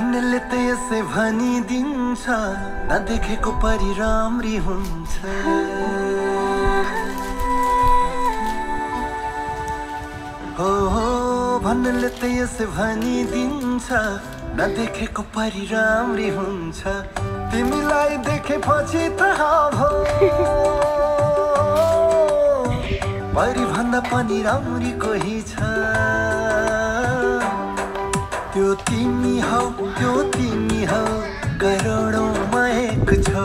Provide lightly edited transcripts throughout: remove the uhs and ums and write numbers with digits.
भन्नेले त यसै भनिदिन्छ नदेखेको परी राम्री हुन्छ हो भन्नेले त यसै भनिदिन्छ नदेखेको परी राम्री हुन्छ तिमीलाई देखेपछि थाहा भयो परी भन्दा पनि राम्री कोही छ त्यो तिमी हौ करोडौँमा एक छौ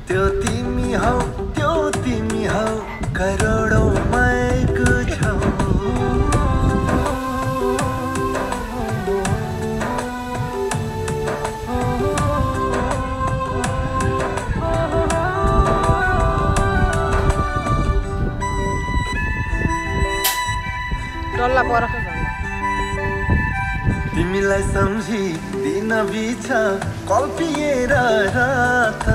त्यो तिमी हौ करोडौँमा एक छौ डल्ला पर तिमीलाई सम्झी दिन बिच कल्पिएर रात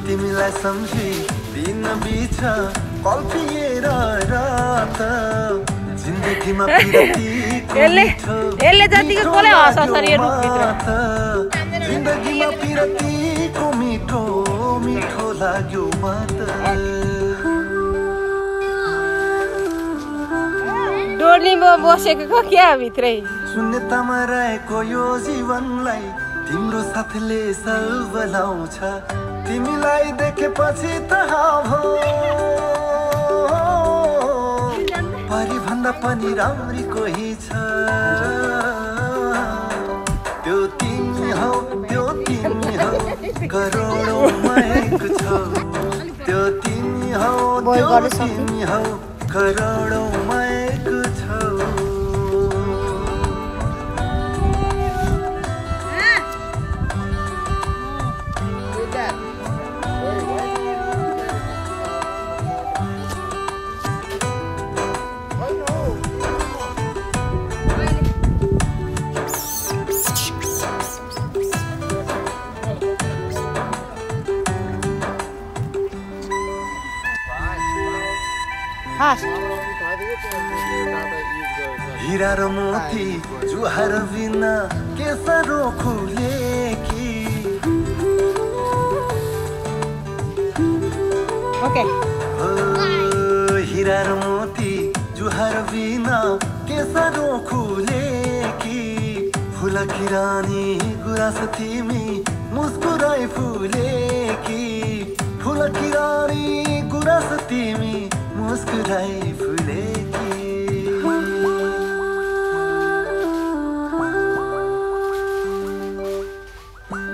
तिमीलाई सम्झी दिन बिच कल्पिएर रात जिन्दगीमा यसले जतिको कोले हँसाउँछ नि यो रुखभित्र जिन्दगीमा पिरतीको मिठो मिठो लाग्यो मात डोलीमा बसेको क्या भित्रै शून्यतामा रहेको यो जीवनलाई तिम्रो साथले सल्बलाउँछ तिमीलाई देखेपछि थाहा भयो परी भन्दा पनि राम्री कोही छ त्यो तिमी हौ करोडौँमा एक छौ त्यो तिमी हौ करोडौँमा एक छौ हीरा र मोती जुहार बिना केसरो खुलेकी हीरा र मोती जुहार बिना केसरो खुलेकी फुल की रानी गुराँस तिमी मुस्कुराई फुलेकी फुल की रानी गुराँस तिमी मुस्कुराई फुलेकी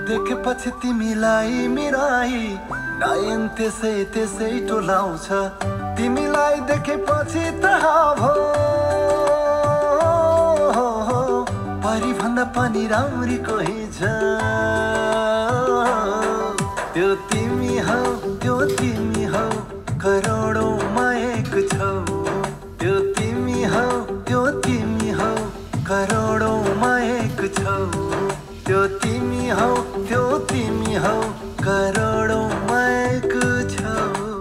देखेपछि तिमीलाई मिराई नयन त्यसै टोलाउँछ तिमीलाई देखेपछि थाहा भयो परी भन्दा पनि राम्री कोही छ त्यो तिमी हौ करोडौँमा एक छौ त्यो तिमी हौ करोडौँमा एक छौ त्यो तिमी हौ करोडौँमा एक छौ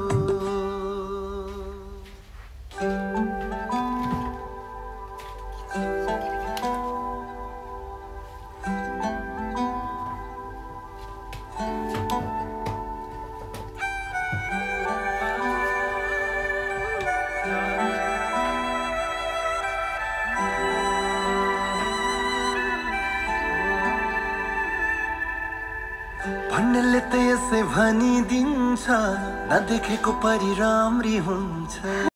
भन्नेले त यसै भनिदिन्छ नदेखेको परी राम्री हुन्छ